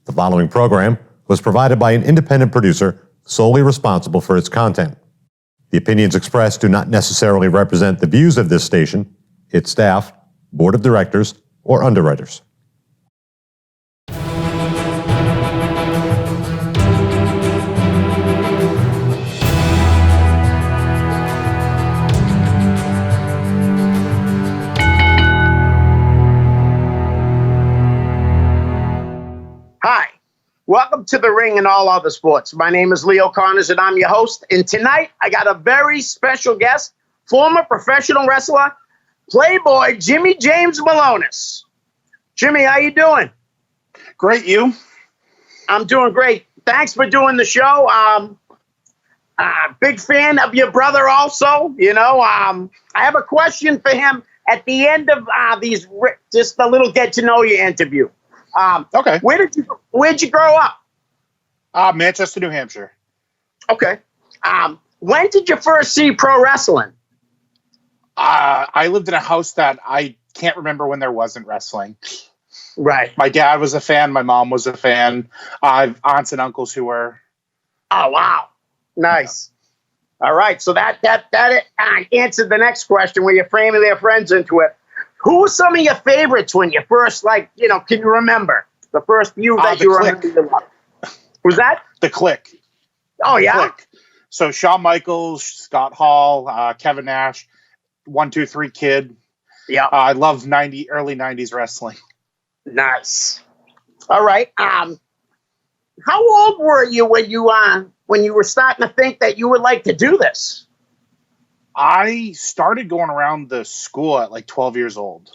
The following program was provided by an independent producer solely responsible for its content. The opinions expressed do not necessarily represent the views of this station, its staff, board of directors, or underwriters. Hi, welcome to The Ring and All Other Sports. My name is Leo Connors and I'm your host. And tonight I got a very special guest, former professional wrestler, Playboy Jimmy James Malonis. Jimmy, how you doing? Great, you? I'm doing great. Thanks for doing the show. Big fan of your brother also. I have a question for him at the end of just a little get to know you interview. Okay. Where'd you grow up? Manchester, New Hampshire. Okay. When did you first see pro wrestling? I lived in a house that I can't remember when there wasn't wrestling. Right. My dad was a fan. My mom was a fan. I have aunts and uncles who were. Oh, wow. Nice. Yeah. All right. So that answered the next question where your family or friends into it. Who were some of your favorites when you first, can you remember the first few that you remember? Was that? The Click. Oh, yeah? Click. So Shawn Michaels, Scott Hall, Kevin Nash, 1, 2, 3 Kid. Yeah. I love early 90s wrestling. Nice. All right. How old were you when you were starting to think that you would like to do this? I started going around the school at like 12 years old.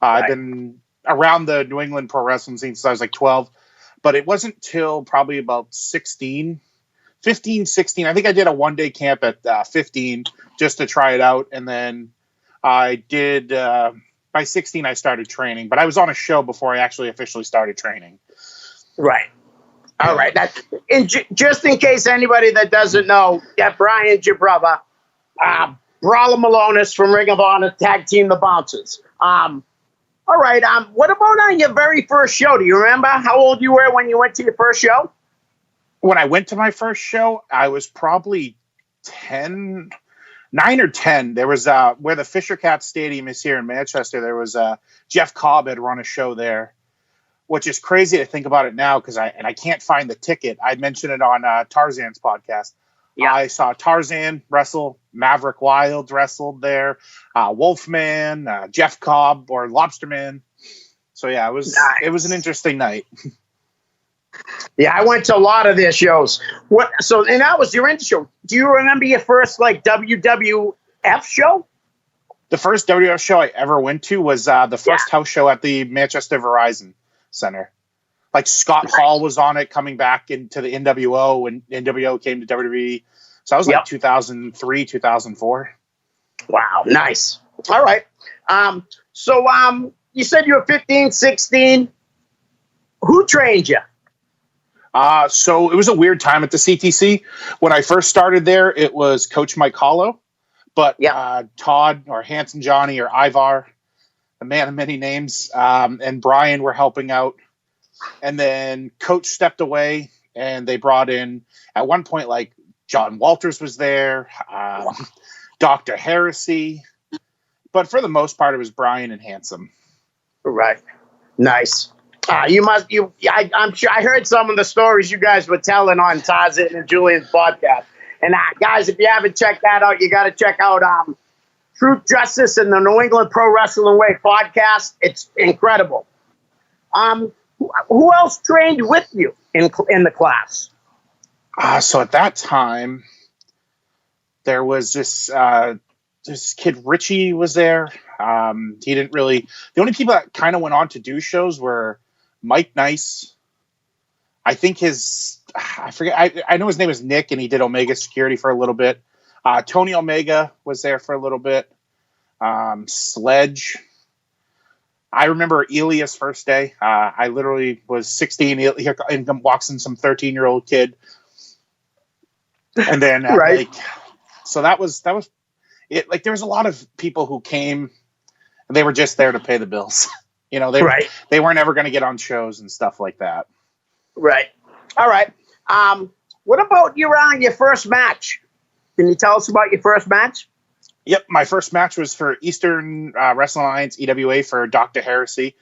I've been around the New England pro wrestling scene since I was like 12, but it wasn't till probably about 15, 16. I think I did a one-day camp at 15 just to try it out. And then I did, by 16, I started training, but I was on a show before I actually officially started training. Right. All right. Just in case anybody that doesn't know, Brian's your brother. Brawler Malonis from Ring of Honor tag team the Bouncers. All right. What about on your very first show? Do you remember how old you were when you went to your first show? When I went to my first show, I was probably 9 or 10. There was where the Fisher Cat Stadium is here in Manchester. There was Jeff Cobb had run a show there, which is crazy to think about it now because I can't find the ticket. I mentioned it on Tarzan's podcast. Yeah. I saw Tarzan wrestle, Maverick Wild wrestled there, Wolfman, Jeff Cobb, or Lobsterman. So yeah, it was an interesting night. Yeah, I went to a lot of their shows. And that was your intro. Do you remember your first WWF show? The first WWF show I ever went to was the first house show at the Manchester Verizon Center. Like Scott Hall was on it, coming back into the NWO when NWO came to WWE. So I was like 2003, 2004. Wow, nice. All right. So you said you were 15, 16. Who trained you? So it was a weird time at the CTC. When I first started there, it was Coach Mike Hollow. But Todd or Hanson Johnny or Ivar, the man of many names, and Brian were helping out. And then Coach stepped away, and they brought in, at one point, like John Walters was there, Dr. Heresy. But for the most part, it was Brian and Handsome. Right. Nice. I'm sure I heard some of the stories you guys were telling on Tarzan and Julian's podcast. And guys, if you haven't checked that out, you got to check out Truth, Justice, and the New England Pro Wrestling Way podcast. It's incredible. Who else trained with you in the class? So at that time, there was this kid Richie was there. He didn't really. The only people that kind of went on to do shows were Mike Nice. I think I forget. I know his name is Nick, and he did Omega Security for a little bit. Tony Omega was there for a little bit. Sledge. I remember Elias' first day. I literally was 16. Here walks in some 13-year-old kid, and then so that was it. Like there was a lot of people who came, and they were just there to pay the bills. They weren't ever going to get on shows and stuff like that. Right. All right. What about your first match? Can you tell us about your first match? Yep, my first match was for Eastern Wrestling Alliance EWA for Dr. Heresy.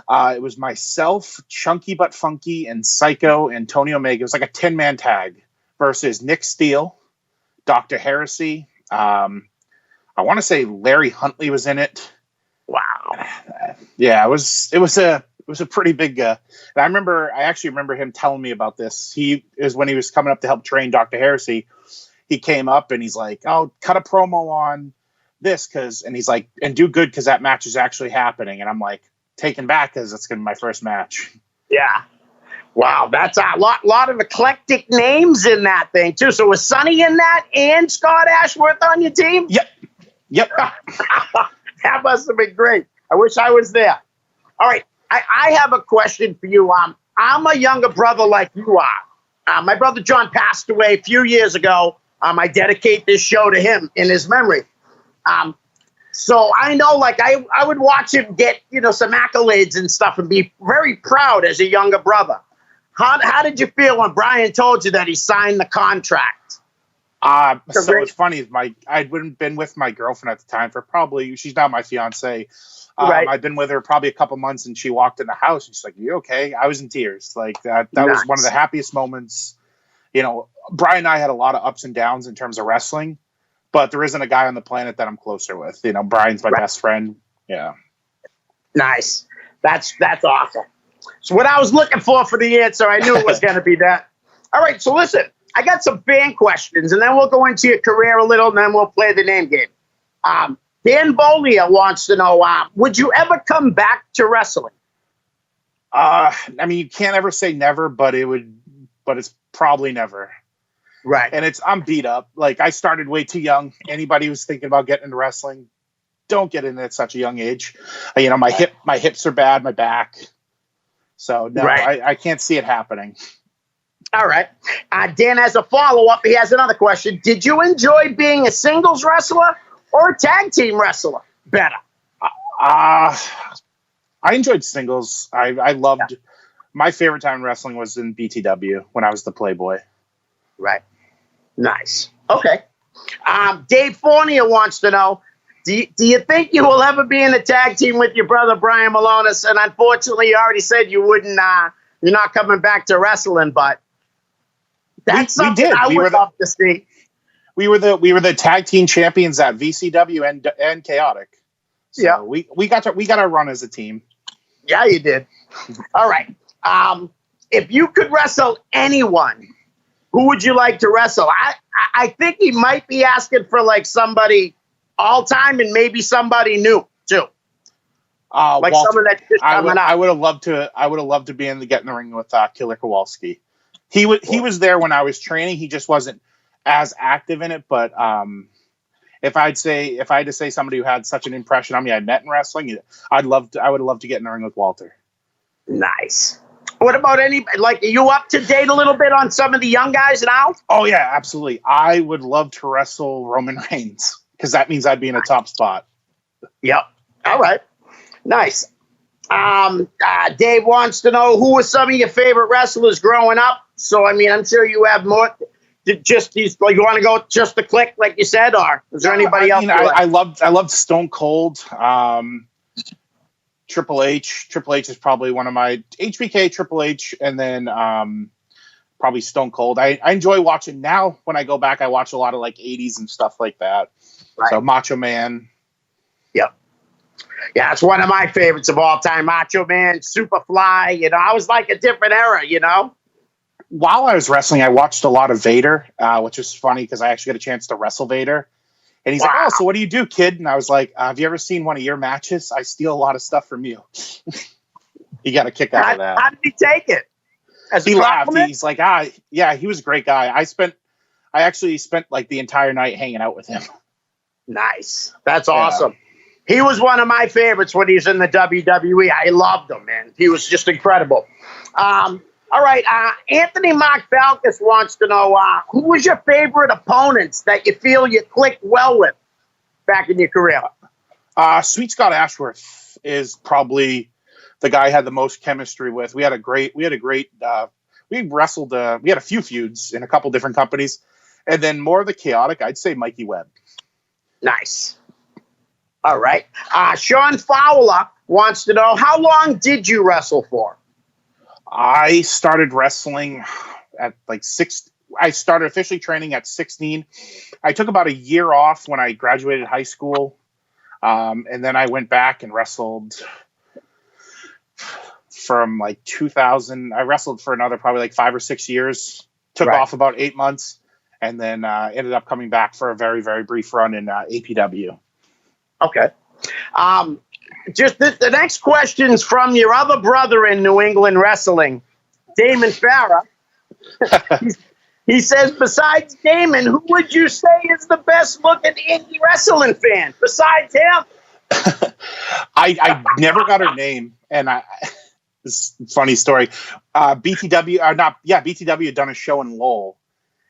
It was myself, Chunky But Funky, and Psycho and Tony Omega. It was like a 10-man tag versus Nick Steele, Dr. Heresy. I want to say Larry Huntley was in it. Wow. Yeah, it was a pretty big. And I actually remember him telling me about this. He is when he was coming up to help train Dr. Heresy. He came up and he's like, "Oh, cut a promo on this and he's like, and do good because that match is actually happening." And I'm like, taken back because it's gonna be my first match. Yeah. Wow, that's a lot of eclectic names in that thing too. So was Sonny in that and Scott Ashworth on your team? Yep. That must have been great. I wish I was there. All right, I have a question for you. I'm a younger brother like you are. My brother John passed away a few years ago. I dedicate this show to him in his memory. So I know, like, I would watch him get, some accolades and stuff and be very proud as a younger brother. How did you feel when Brian told you that he signed the contract? So it's funny. I'd been with my girlfriend at the time for she's now my fiance. Right. I'd been with her probably a couple months, and she walked in the house and she's like, "You okay?" I was in tears. Like that Nice. was one of the happiest moments. Brian and I had a lot of ups and downs in terms of wrestling, but there isn't a guy on the planet that I'm closer with. Brian's my best friend. Yeah. Nice. That's awesome. So what I was looking for the answer, I knew it was going to be that. All right. So listen, I got some fan questions, and then we'll go into your career a little, and then we'll play the name game. Dan Bolia wants to know, would you ever come back to wrestling? You can't ever say never, but it's probably never. Right. And I'm beat up. Like, I started way too young. Anybody who's thinking about getting into wrestling, don't get in at such a young age. My hips are bad, my back. So no, Right. I can't see it happening. All right. Dan has a follow-up. He has another question. Did you enjoy being a singles wrestler or a tag team wrestler better? I enjoyed singles. I loved my favorite time in wrestling was in BTW when I was the Playboy. Right. Nice. Okay. Dave Fournier wants to know, do you think you will ever be in a tag team with your brother Brian Malonis? And unfortunately, you already said you wouldn't. You're not coming back to wrestling, but that's something I would love to see. We were the tag team champions at VCW and Chaotic. So yeah, we got our run as a team. Yeah, you did. All right. If you could wrestle anyone, who would you like to wrestle? I think he might be asking for like somebody all time and maybe somebody new too. Like Walter, someone that's just coming up. I would have loved to be get in the ring with Killer Kowalski. He was there when I was training. He just wasn't as active in it. But if I had to say somebody who had such an impression on me I met in wrestling, I would love to get in the ring with Walter. Nice. What about are you up to date a little bit on some of the young guys now? Oh yeah, absolutely. I would love to wrestle Roman Reigns because that means I'd be in a top spot. Yep. All right. Nice. Dave wants to know who were some of your favorite wrestlers growing up. So I'm sure you have more. Just these. Like, you want to go just the Click, like you said, or is there anybody else? I loved Stone Cold. Triple H. Triple H is probably one of my HBK, Triple H, and then probably Stone Cold. I enjoy watching now. When I go back, I watch a lot of like 80s and stuff like that. Right. So Macho Man. Yep. Yeah, it's one of my favorites of all time. Macho Man, Superfly. I was like a different era. While I was wrestling, I watched a lot of Vader, which was funny because I actually got a chance to wrestle Vader. And he's like, "Oh, so what do you do, kid?" And I was like, "Have you ever seen one of your matches? I steal a lot of stuff from you." He got a kick out of that. How did he take it? He laughed. He's like, yeah, he was a great guy. I actually spent like the entire night hanging out with him. Nice. That's awesome. He was one of my favorites when he was in the WWE. I loved him, man. He was just incredible. All right, Anthony Mark Falcus wants to know, who was your favorite opponents that you feel you clicked well with back in your career? Sweet Scott Ashworth is probably the guy I had the most chemistry with. We had a great we wrestled we had a few feuds in a couple different companies, and then more of the chaotic, I'd say Mikey Webb. Nice. All right. Sean Fowler wants to know, how long did you wrestle for? I started wrestling at like I started officially training at 16. I took about a year off when I graduated high school. And then I went back and wrestled from like 2000. I wrestled for another probably like 5 or 6 years, took off about 8 months, and then ended up coming back for a very, very brief run in APW. Okay. Just the next question's from your other brother in New England wrestling, Damon Farah. He says, besides Damon, who would you say is the best looking indie wrestling fan besides him? I never got her name, and this is a funny story. BTW had done a show in Lowell,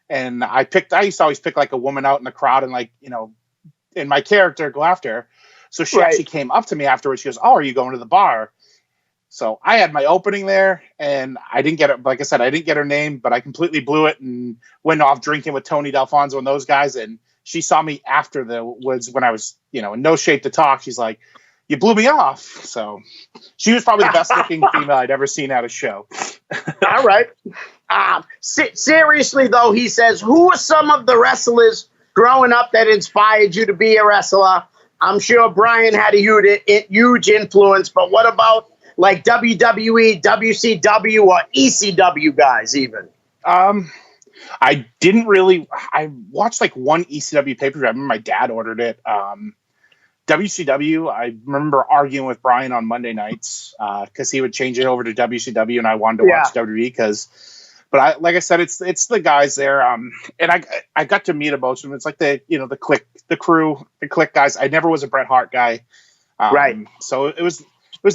and I used to always pick like a woman out in the crowd and like, you know, in my character go after her. So she actually came up to me afterwards. She goes, "Oh, are you going to the bar?" So I had my opening there, and I didn't get it. Like I said, I didn't get her name, but I completely blew it and went off drinking with Tony D'Alfonso and those guys. And she saw me after when I was, you know, in no shape to talk. She's like, "You blew me off." So she was probably the best looking female I'd ever seen at a show. All right. Seriously though, he says, who are some of the wrestlers growing up that inspired you to be a wrestler? I'm sure Brian had a huge influence, but what about like WWE, WCW, or ECW guys even? I didn't really. I watched like one ECW pay-per-view. I remember my dad ordered it. WCW, I remember arguing with Brian on Monday nights because he would change it over to WCW, and I wanted to watch WWE But like I said, it's the guys there, and I got to meet most of them. It's like the clique, the crew, the clique guys. I never was a Bret Hart guy, So it was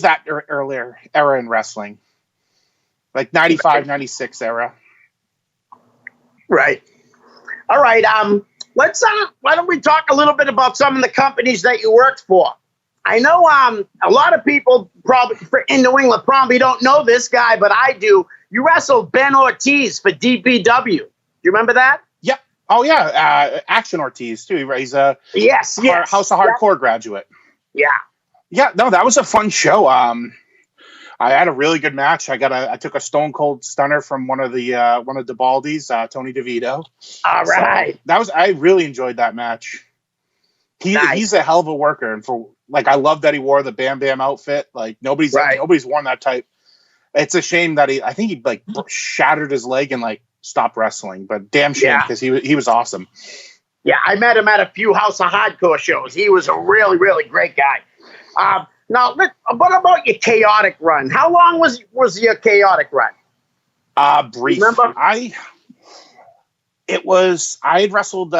that earlier era in wrestling, like 95, 96 era. Right. All right. Let's why don't we talk a little bit about some of the companies that you worked for? I know a lot of people probably in New England probably don't know this guy, but I do. You wrestled Ben Ortiz for DPW. Do you remember that? Yeah. Oh yeah. Action Ortiz too. He's a House of Hardcore graduate. Yeah. Yeah. No, that was a fun show. I had a really good match. I took a Stone Cold Stunner from one of the Baldys, Tony DeVito. All right. So I really enjoyed that match. He's a hell of a worker, and I love that he wore the Bam Bam outfit. Like nobody's worn that type. It's a shame that I think he like shattered his leg and like stopped wrestling, but damn shame because he was awesome. Yeah, I met him at a few House of Hardcore shows. He was a really, really great guy. Now, what about your chaotic run? How long was your chaotic run? Brief. Remember? I had wrestled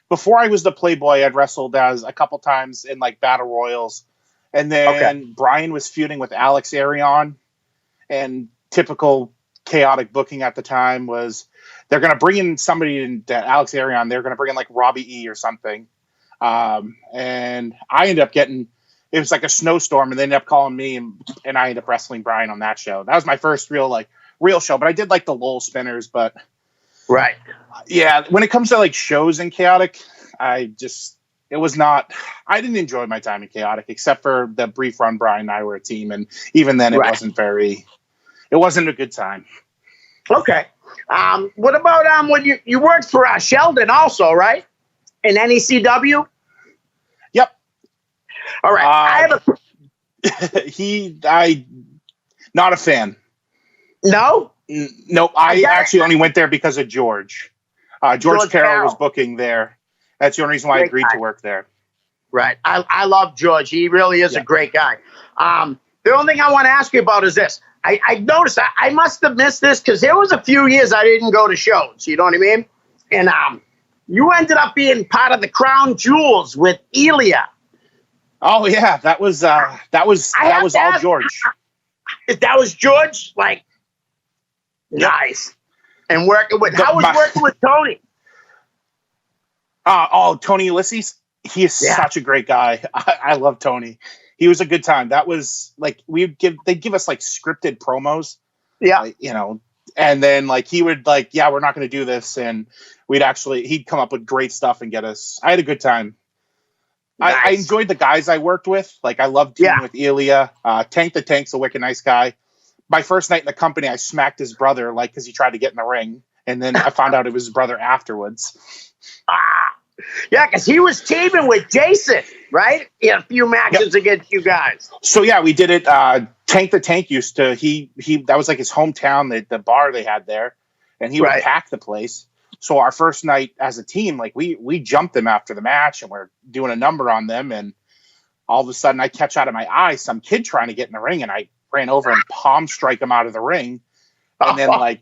before I was the Playboy. I'd wrestled as a couple times in like battle royals, and then Brian was feuding with Alex Arion, and typical chaotic booking at the time was they're going to bring in somebody in Alex Arion. They're going to bring in like Robbie E or something, and I ended up getting. It was like a snowstorm, and they ended up calling me, and I ended up wrestling Brian on that show. That was my first real show, but I did like the Lowell Spinners, but yeah, when it comes to like shows in chaotic, I didn't enjoy my time in chaotic except for the brief run Brian and I were a team, and even then it wasn't a good time. Okay. What about when you worked for Sheldon also, right? In NECW? Yep. All right. I have not a fan. No? Nope. I actually only went there because of George. George Carroll was booking there. That's the only reason why I agreed to work there. Right. I love George. He really is a great guy. The only thing I want to ask you about is this. I noticed I must have missed this because there was a few years I didn't go to shows. You know what I mean? And you ended up being part of the Crown Jewels with Elia. Oh yeah, that was all George. That was George. Like, nice. And working with working with Tony? Tony Ulysses. He is such a great guy. I love Tony. He was a good time. That was like they'd give us like scripted promos, Yeah. and then like he would like, yeah, we're not going to do this, and he'd come up with great stuff and get us. I had a good time. Nice. I enjoyed the guys I worked with. Like I loved teaming with Ilya. Tank the Tank's a wicked nice guy. My first night in the company, I smacked his brother like because he tried to get in the ring, and then I found out it was his brother afterwards. Yeah, because he was teaming with Jason, right? In a few matches against you guys. So yeah, we did it. Tank the Tank used to he that was like his hometown, the bar they had there, and he would pack the place. So our first night as a team, like we jumped them after the match, and we're doing a number on them, and all of a sudden I catch out of my eye some kid trying to get in the ring, and I ran over and palm strike him out of the ring, and then like.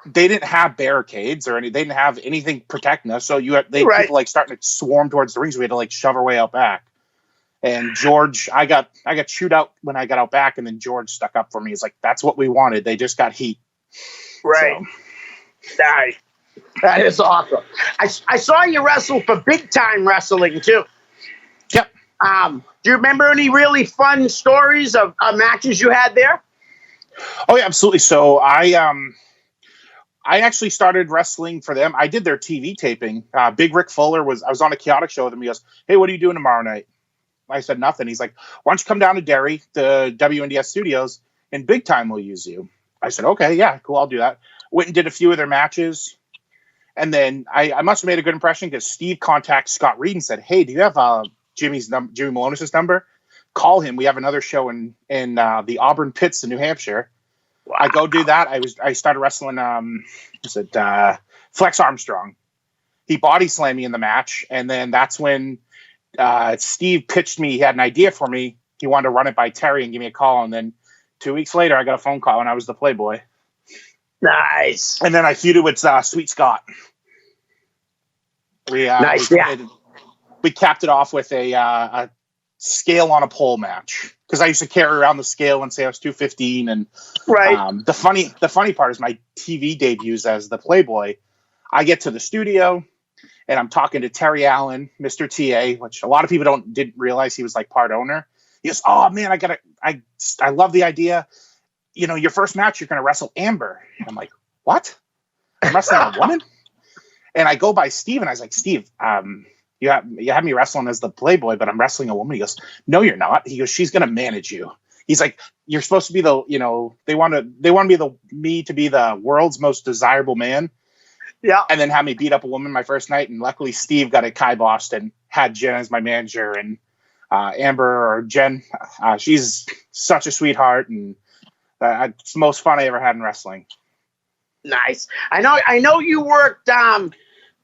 They didn't have barricades or they didn't have anything protecting us. So people like starting to swarm towards the ring. So we had to like shove our way out back. And George, I got chewed out when I got out back, and then George stuck up for me. He's like, that's what we wanted. They just got heat. Right. So. Nice. That is awesome. I saw you wrestle for Big Time Wrestling too. Yep. Do you remember any really fun stories of matches you had there? Oh yeah, absolutely. So I actually started wrestling for them. I did their TV taping. Big Rick Fuller I was on a Chaotic show with him. He goes, hey, what are you doing tomorrow night? I said, nothing. He's like, why don't you come down to Derry, the WNDS studios, and Big Time will use you. I said, okay, yeah, cool. I'll do that. Went and did a few of their matches. And then I must have made a good impression because Steve contacted Scott Reed and said, hey, do you have Jimmy Malonis' number? Call him. We have another show in the Auburn Pits in New Hampshire. Wow. I go do that. I started wrestling. Flex Armstrong. He body slammed me in the match, and then that's when Steve pitched me. He had an idea for me. He wanted to run it by Terry and give me a call. And then 2 weeks later, I got a phone call, and I was the Playboy. Nice. And then I feuded with Sweet Scott. We capped it off with a scale on a pole match. Because I used to carry around the scale and say I was 215, and the funny part is my TV debuts as the Playboy. I get to the studio and I'm talking to Terry Allen, Mr. TA, which a lot of people didn't realize he was like part owner. He goes, "Oh man, I love the idea. Your first match you're going to wrestle Amber." And I'm like, "What? I'm wrestling a woman?" And I go by Steve and I was like, "Steve, you have me wrestling as the Playboy, but I'm wrestling a woman." He goes, "No, you're not." He goes, "She's going to manage you." He's like, "You're supposed to be they want me to be the world's most desirable man." Yeah. And then have me beat up a woman my first night. And luckily Steve got it kibossed and had Jen as my manager, and Amber or Jen, she's such a sweetheart. And it's the most fun I ever had in wrestling. Nice. I know you worked,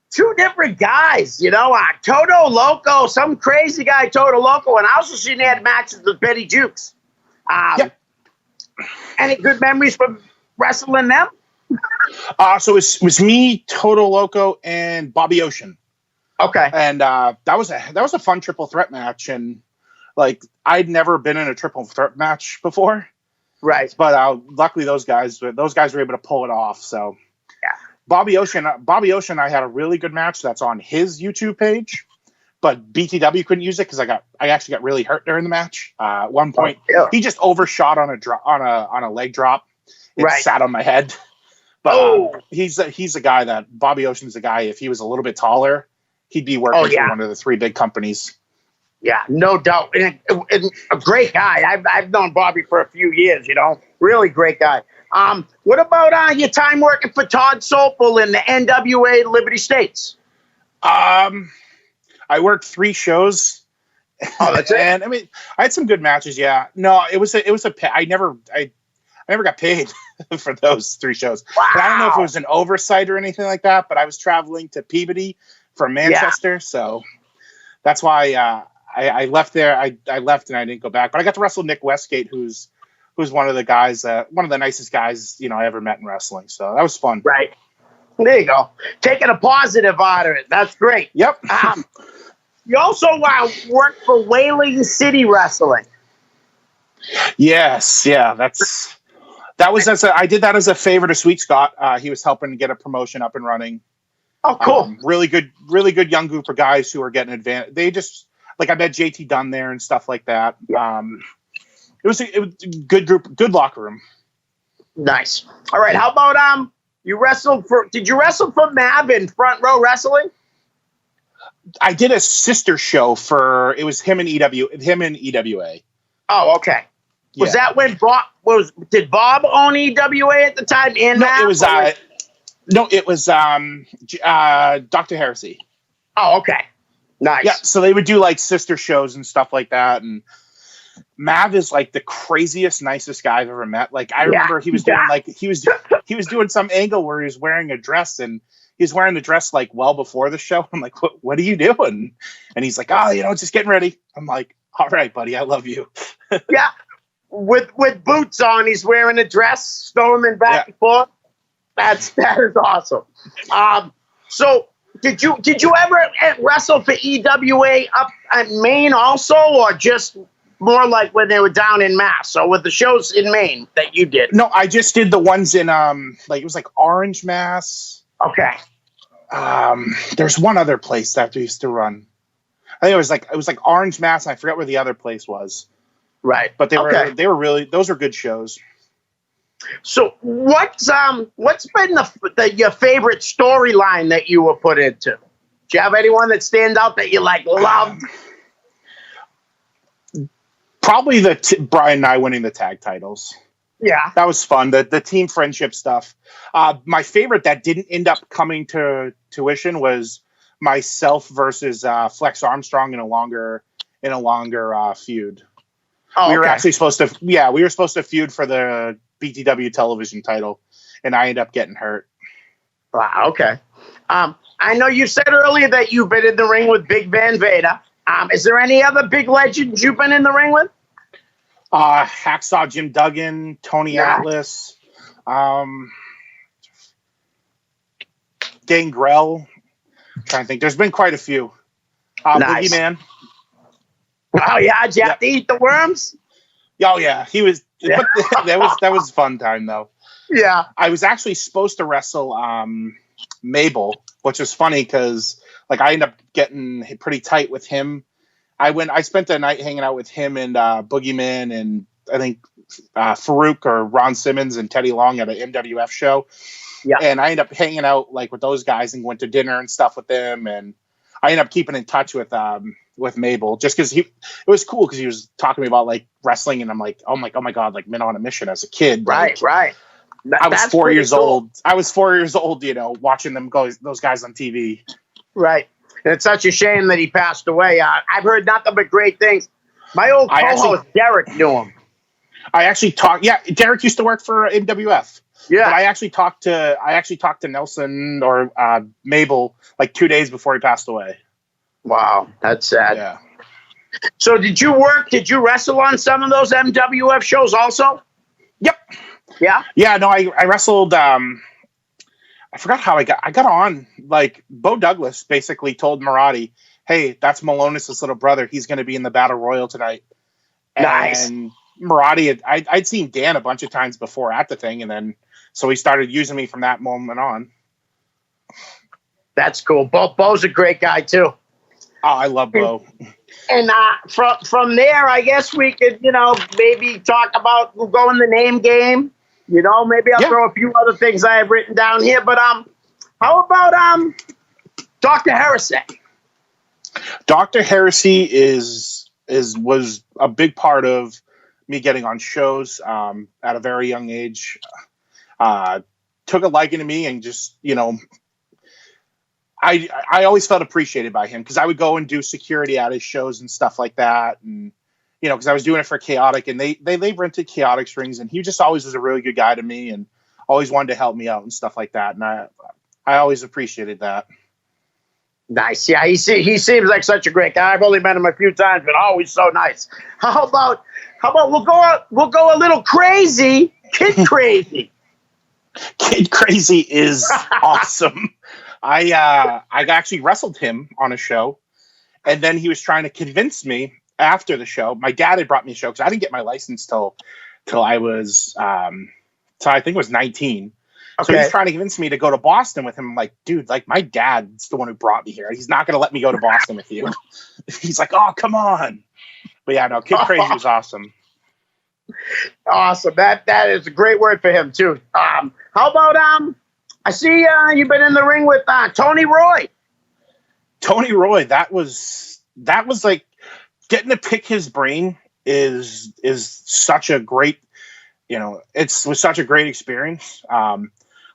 two different guys, Toto Loco, some crazy guy, Toto Loco, and I also seen they had matches with Betty Jukes. Any good memories from wrestling them? So it was me, Toto Loco, and Bobby Ocean. Okay. And that was a fun triple threat match, and like I'd never been in a triple threat match before. Right. But luckily those guys were able to pull it off. So yeah. Bobby Ocean, I had a really good match that's on his YouTube page, but BTW couldn't use it because I actually got really hurt during the match. At one point, he just overshot on a leg drop. It sat on my head. But he's a guy that Bobby Ocean's a guy. If he was a little bit taller, he'd be working for one of the three big companies. Yeah, no doubt. And a great guy. I've known Bobby for a few years. Really great guy. What about your time working for Todd Sopel in the NWA Liberty States? I worked 3 shows. Oh, that's it. And I mean, I had some good matches. Yeah, no, it was I never got paid for those 3 shows. Wow. And I don't know if it was an oversight or anything like that, but I was traveling to Peabody from Manchester, so that's why I left there. I left and I didn't go back. But I got to wrestle Nick Westgate, who's one of the guys, one of the nicest guys I ever met in wrestling. So that was fun. Right. There you go. Taking a positive out of it. That's great. Yep. You also worked for Whaling City Wrestling. Yes. Yeah. I did that as a favor to Sweet Scott. He was helping get a promotion up and running. Oh, cool. Really good young group of guys who are getting advanced. like I met JT Dunn there and stuff like that. Yeah. It was a good group, good locker room. Nice. All right. How about did you wrestle for Mav in Front Row Wrestling? I did a sister show it was him and EWA. Oh, okay. Was Yeah. that when did Bob own EWA at the time? And No, Mav, it was Dr. Heresy. Oh, okay. Nice. Yeah, so they would do like sister shows and stuff like that. And Mav is like the craziest, nicest guy I've ever met. Like I remember he was doing he was doing some angle where he was wearing a dress, and he was wearing the dress like well before the show. I'm like, what are you doing? And he's like, just getting ready. I'm like, all right, buddy, I love you. Yeah. With boots on, he's wearing a dress, storming back and forth. That is awesome. So did you ever wrestle for EWA up at Maine also, or just more like when they were down in Mass? So with the shows in Maine that you did? No, I just did the ones in it was like Orange, Mass. Okay. There's one other place that we used to run. I think it was like Orange, Mass. And I forgot where the other place was. Right. But they were really, those were good shows. So what's been your favorite storyline that you were put into? Do you have anyone that stands out that you loved? Probably Brian and I winning the tag titles. Yeah. That was fun. The team friendship stuff. My favorite that didn't end up coming to tuition was myself versus Flex Armstrong in a longer feud. Oh, we were okay. actually supposed to feud for the BTW television title, and I ended up getting hurt. Wow. Okay. I know you said earlier that you've been in the ring with Big Van Vader. Is there any other big legends you've been in the ring with? Hacksaw Jim Duggan, Tony Atlas, Gangrel. I'm trying to think. There's been quite a few. Nice. Boogeyman. Oh yeah, did you have to eat the worms? Oh yeah, he was. Yeah. That was a fun time though. Yeah. I was actually supposed to wrestle Mabel, which is funny because like I ended up getting pretty tight with him. I spent the night hanging out with him and Boogeyman and I think Farouk or Ron Simmons and Teddy Long at an MWF show. Yeah. And I ended up hanging out like with those guys and went to dinner and stuff with them. And I ended up keeping in touch with Mabel just because it was cool because he was talking to me about like wrestling and I'm like, oh my God, like Men on a Mission as a kid. Right. I was 4 years old. I was 4 years old, watching them go, those guys on TV. Right. And it's such a shame that he passed away. I've heard nothing but great things. My old co-host Derek knew him. I actually talked. Yeah, Derek used to work for MWF. Yeah. But I actually talked to Nelson or Mabel like 2 days before he passed away. Wow, that's sad. Yeah. So did you wrestle on some of those MWF shows also? Yep. Yeah. Yeah. No, I wrestled. I forgot how I got on. Like Bo Douglas basically told Marati, "Hey, that's Malonis' little brother. He's going to be in the Battle Royal tonight." Nice. And Marati, I'd seen Dan a bunch of times before at the thing, and then so he started using me from that moment on. That's cool. Bo's a great guy too. Oh, I love Bo. And from there, I guess we could, maybe talk about going the name game. Maybe I'll throw a few other things I have written down here. But how about Dr. Heresy? Dr. Heresy was a big part of me getting on shows at a very young age. Took a liking to me and just, I always felt appreciated by him because I would go and do security at his shows and stuff like that. And, because I was doing it for Chaotic and they rented Chaotic rings and he just always was a really good guy to me and always wanted to help me out and stuff like that. And I always appreciated that. Nice. Yeah, he seems like such a great guy. I've only met him a few times, but always so nice. How about we'll go a little crazy, Kid Crazy. Kid Crazy is awesome. I actually wrestled him on a show, and then he was trying to convince me after the show. My dad had brought me a show because I didn't get my license till I was, I think it was 19. So he's trying to convince me to go to Boston with him. I'm like, dude, like my dad's the one who brought me here. He's not going to let me go to Boston with you. He's like, oh, come on. But yeah, no, Kid Crazy was awesome. Awesome. That is a great word for him too. How about I see you've been in the ring with Tony Roy. Tony Roy, that was like getting to pick his brain is such a great, was such a great experience.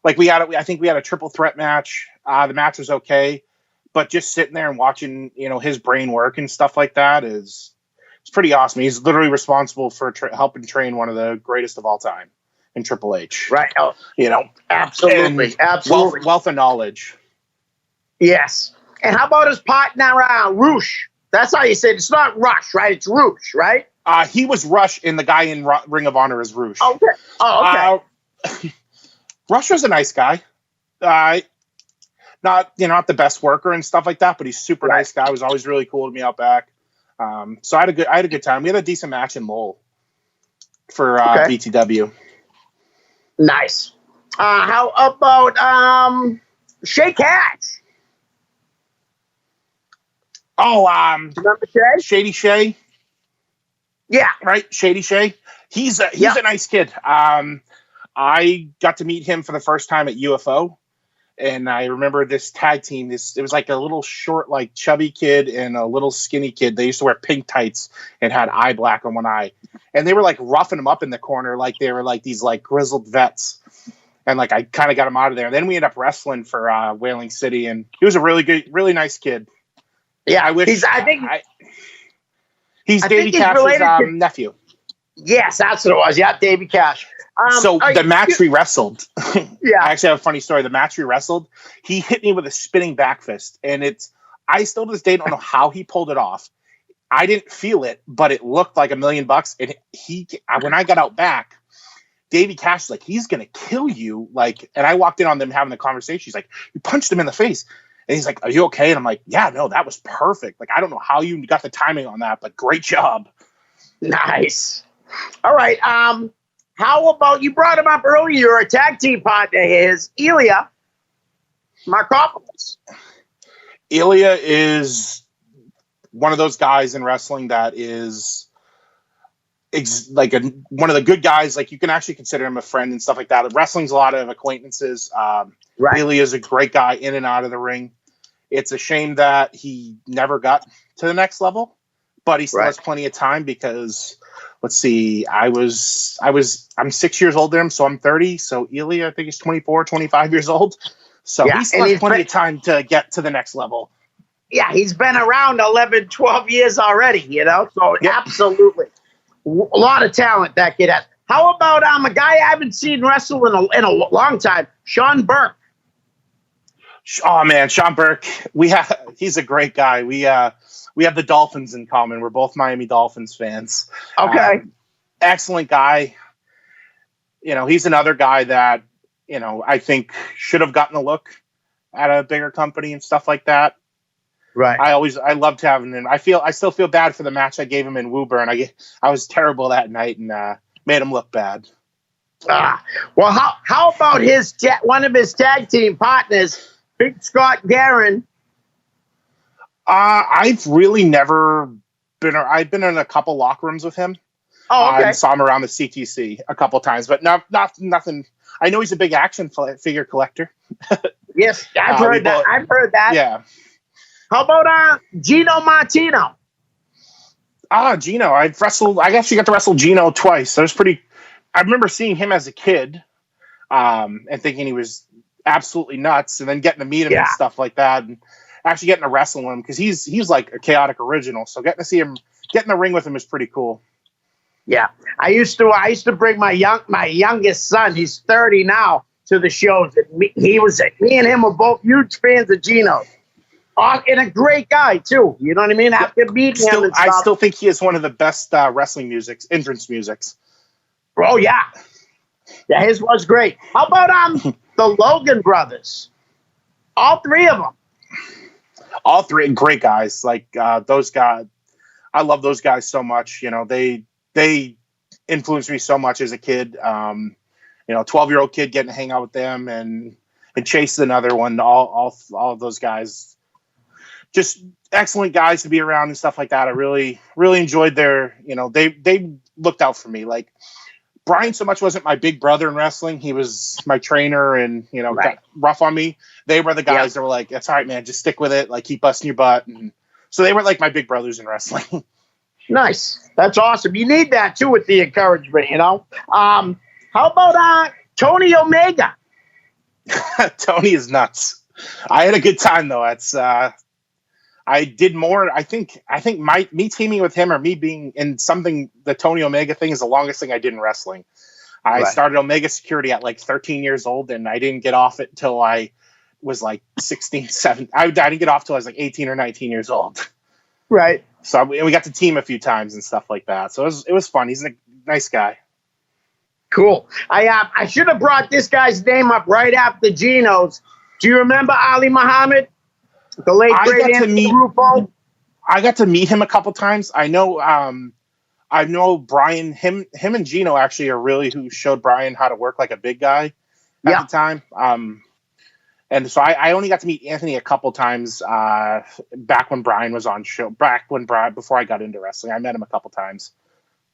Like I think we had a triple threat match. The match was okay, but just sitting there and watching, his brain work and stuff like that it's pretty awesome. He's literally responsible for helping train one of the greatest of all time in Triple H. Right. Oh, absolutely. Wealth of knowledge. Yes. And how about his partner, Roosh? That's how you say it. It's not Rush, right? It's Roosh, right? He was Rush, and the guy in Ring of Honor is Roosh. Okay. Oh, okay. Rush was a nice guy. Not the best worker and stuff like that, but he's super nice guy. Was always really cool to me out back. So I had a good time. We had a decent match in Lowell for BTW. Nice. How about Shake Hatch? Oh, remember Shay? Shady Shay. Yeah. Right. Shady Shay. He's a nice kid. I got to meet him for the first time at UFO. And I remember this tag team. It was like a little short, like chubby kid and a little skinny kid. They used to wear pink tights and had eye black on one eye. And they were like roughing them up in the corner, like they were like these like grizzled vets. And like I kind of got him out of there. And then we ended up wrestling for Whaling City, and he was a really nice kid. Yeah, I wish. He's Davey Cash's nephew. Yes, that's what it was. Yeah, Davey Cash. So the match we wrestled. Yeah. I actually have a funny story. The match we wrestled, he hit me with a spinning back fist, and I still to this day don't know how he pulled it off. I didn't feel it, but it looked like $1 million. And when I got out back, Davey Cash was like, he's gonna kill you. Like, and I walked in on them having the conversation. He's like, you punched him in the face. And he's like, are you okay? And I'm like, yeah, no, that was perfect. Like, I don't know how you got the timing on that, but great job. Nice. All right. How about, you brought him up earlier, you're a tag team partner, is Ilya Markopoulos. Ilya is one of those guys in wrestling that is like one of the good guys. Like, you can actually consider him a friend and stuff like that. Wrestling's a lot of acquaintances. Right. Ilya is a great guy in and out of the ring. It's a shame that he never got to the next level, but he still has plenty of time because, let's see, I'm 6 years older than him, so I'm 30. So Ilya, I think he's 24, 25 years old. So he still has plenty of time to get to the next level. Yeah, he's been around 11, 12 years already, So absolutely. A lot of talent that kid has. How about a guy I haven't seen wrestle in a long time, Sean Burke? Oh man, Sean Burke. He's a great guy. We have the Dolphins in common. We're both Miami Dolphins fans. Okay. Excellent guy. He's another guy that, I think should have gotten a look at a bigger company and stuff like that. Right. I loved having him. I still feel bad for the match I gave him in Woburn. I was terrible that night and made him look bad. Well, how about one of his tag team partners, Big Scott Guerin? I've really never been. I've been in a couple locker rooms with him. Oh, okay. And saw him around the CTC a couple times, but nothing. I know he's a big action figure collector. Yes, I've heard that. I've heard that. Yeah. How about Gino Martino? Gino. I actually got to wrestle Gino twice. That was pretty. I remember seeing him as a kid, and thinking he was absolutely nuts, and then getting to meet him and stuff like that, and actually getting to wrestle him because he's like a chaotic original. So getting to see him, get in the ring with him is pretty cool. Yeah, I used to bring my youngest son. He's 30 now to the shows. Me and him were both huge fans of Gino. And a great guy too. You know what I mean? After meeting him and stuff. I still think he is one of the best wrestling entrance musics. Oh yeah, yeah, his was great. How about the Logan brothers? All three of them. All three great guys. Like those guys, I love those guys so much. They influenced me so much as a kid. 12-year-old kid getting to hang out with them, and Chase is another one. All of those guys, just excellent guys to be around and stuff like that. I really, really enjoyed their, they looked out for me. Like, Brian so much wasn't my big brother in wrestling. He was my trainer and, got rough on me. They were the guys that were like, that's all right, man, just stick with it. Like, keep busting your butt. And so they were like my big brothers in wrestling. Nice. That's awesome. You need that too with the encouragement, How about Tony Omega? Tony is nuts. I had a good time though. It's I did more. I think me teaming with him or me being in something, the Tony Omega thing is the longest thing I did in wrestling. I started Omega Security at like 13 years old, and I didn't get off it until I was like 16, 17. I didn't get off till I was like 18 or 19 years old. Right. So we got to team a few times and stuff like that. So it was fun. He's a nice guy. Cool. I should have brought this guy's name up right after Gino's. Do you remember Ali Muhammad? The late great Anthony Rufo? I got to meet him a couple times. I know Brian, him and Gino actually are really who showed Brian how to work like a big guy at the time. And so I only got to meet Anthony a couple times back when Brian was on show, before I got into wrestling. I met him a couple times.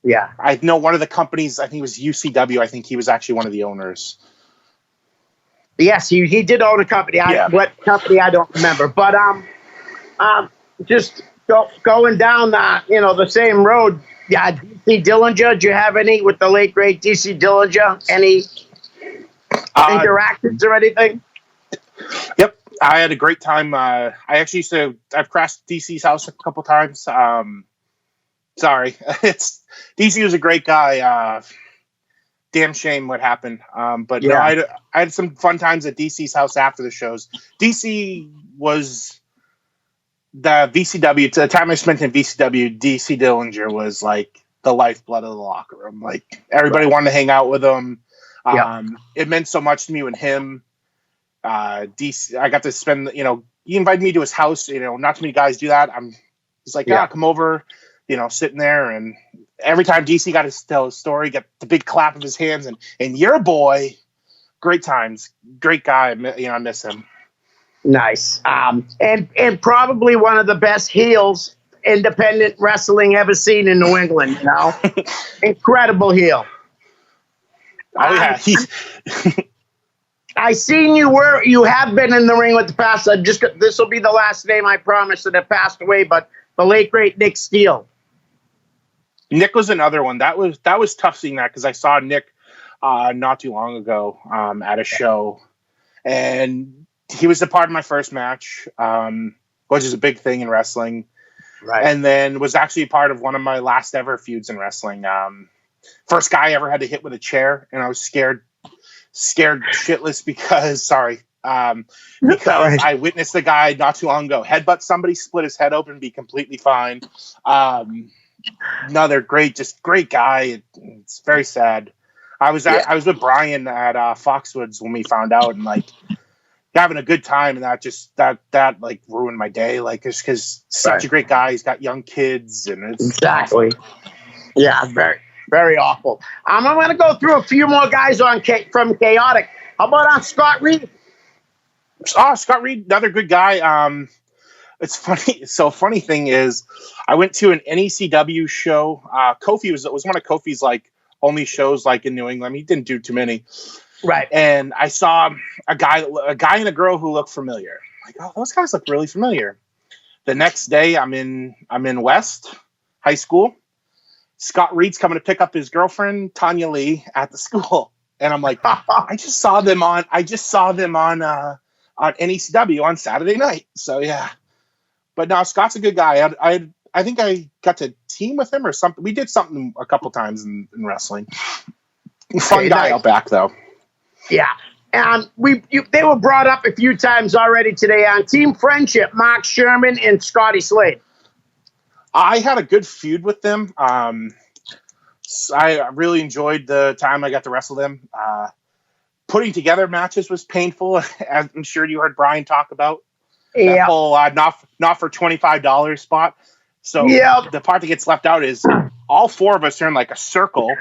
Yeah. I know one of the companies, I think it was UCW. I think he was actually one of the owners. Yes, he did own a company. What company, I don't remember. But just going down the same road. Yeah, DC Dillinger. Do you have any with the late great DC Dillinger? Any interactions or anything? Yep, I had a great time. I actually I've crashed DC's house a couple times. Sorry, DC was a great guy. Damn shame what happened. But no, I had some fun times at DC's house after the shows. DC was the VCW. The time I spent in VCW, DC Dillinger was like the lifeblood of the locker room. Like, everybody wanted to hang out with him. It meant so much to me when him, DC, I got to spend, he invited me to his house. Not too many guys do that. He's like, come over, sitting there. And every time DC got to tell his story, get the big clap of his hands, and your boy, great times, great guy. I miss him. Nice. And probably one of the best heels independent wrestling ever seen in New England. Incredible heel. Oh yeah. I seen you have been in the ring with the past. This will be the last name, I promise, that have passed away. But the late great Nick Steele. Nick was another one. That was tough seeing that, because I saw Nick not too long ago at a show, and he was a part of my first match, which is a big thing in wrestling. Right. And then was actually a part of one of my last ever feuds in wrestling. First guy I ever had to hit with a chair, and I was scared shitless because I witnessed the guy not too long ago headbutt somebody, split his head open, be completely fine. Another great guy. It's very sad. I was with Brian at Foxwoods when we found out, and like having a good time, and that like ruined my day. Like, it's because such a great guy. He's got young kids, and it's exactly. Yeah, very, very awful. I'm going to go through a few more guys from Chaotic. How about Scott Reed? Oh, Scott Reed, another good guy. It's funny. So funny thing is, I went to an NECW show. Kofi was one of Kofi's like only shows like in New England. He didn't do too many. Right. And I saw a guy and a girl who looked familiar. Like, oh, those guys look really familiar. The next day, I'm in West High School. Scott Reed's coming to pick up his girlfriend Tanya Lee at the school, and I'm like, I just saw them on NECW on Saturday night. So yeah, but no, Scott's a good guy. I think I got to team with him or something. We did something a couple times in wrestling. Fun guy out back though. Yeah. They were brought up a few times already today on Team Friendship, Mark Sherman and Scotty Slade. I had a good feud with them. I really enjoyed the time I got to wrestle them. Putting together matches was painful, as I'm sure you heard Brian talk about. That whole not for $25 spot. So the part that gets left out is all four of us are in like a circle,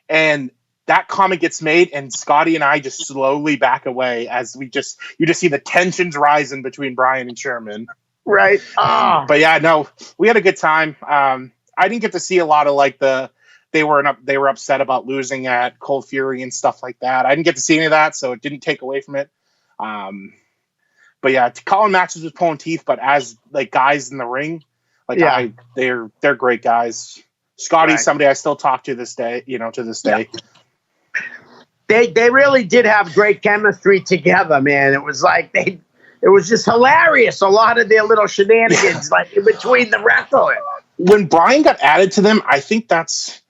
and that comment gets made, and Scotty and I just slowly back away as you just see the tensions rising between Brian and Sherman. Right. But yeah, no, we had a good time. I didn't get to see a lot of like they were upset about losing at Cold Fury and stuff like that. I didn't get to see any of that, so it didn't take away from it. But yeah, calling matches with pulling teeth, but as like guys in the ring, like they're great guys. Scotty's somebody I still talk to this day, to this day. They really did have great chemistry together, man. It was like it was just hilarious. A lot of their little shenanigans, like in between the wrestling. When Brian got added to them, I think that's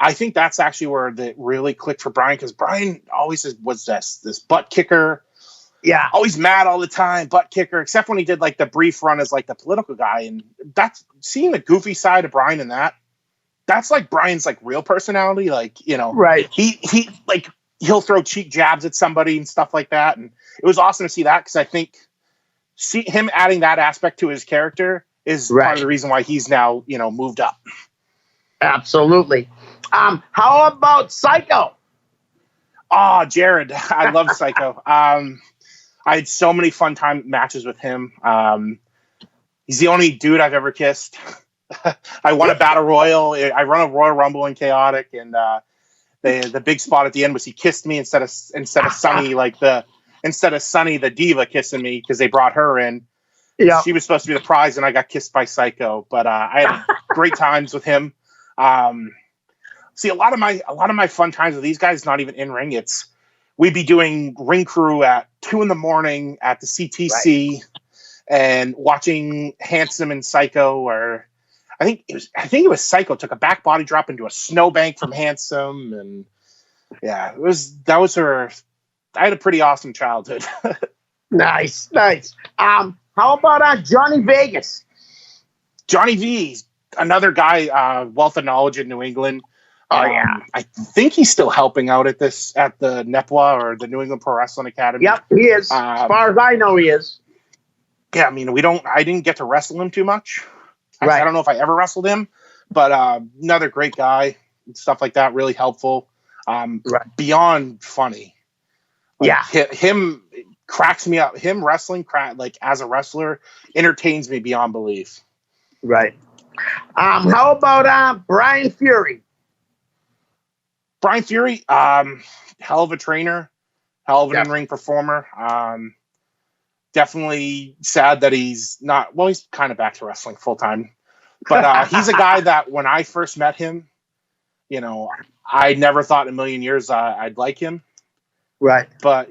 actually where it really clicked for Brian, because Brian always was this butt kicker. Yeah. Always mad all the time, butt kicker, except when he did like the brief run as like the political guy. And that's seeing the goofy side of Brian in that's like Brian's like real personality. Like, right. He like, he'll throw cheek jabs at somebody and stuff like that. And it was awesome to see that, because I think him adding that aspect to his character is part of the reason why he's now, moved up. Absolutely. How about Psycho? Oh, Jared. I love Psycho. I had so many fun matches with him. He's the only dude I've ever kissed. I won a battle royal. I run a Royal Rumble in Chaotic, and the big spot at the end was he kissed me instead of Sunny, instead of Sunny the diva kissing me, because they brought her in. Yeah, she was supposed to be the prize, and I got kissed by Psycho. But I had great times with him. See, a lot of my fun times with these guys, not even in ring. We'd be doing ring crew at 2 a.m. at the CTC, and watching Handsome and Psycho, or I think it was Psycho took a back body drop into a snowbank from Handsome, and yeah, I had a pretty awesome childhood. Nice. How about Johnny Vegas? Johnny V's another guy, wealth of knowledge in New England. Oh yeah, I think he's still helping out at the NEPWA, or the New England Pro Wrestling Academy. Yep, he is. As far as I know, he is. Yeah, I mean, I didn't get to wrestle him too much. I don't know if I ever wrestled him, but another great guy, stuff like that, really helpful. Beyond funny. Him cracks me up. Him wrestling, like as a wrestler, entertains me beyond belief. Right. How about Brian Fury? Brian Fury, hell of a trainer, hell of an in-ring performer. Definitely sad that he's not. Well, he's kind of back to wrestling full time, but he's a guy that when I first met him, I never thought in a million years I'd like him. Right. But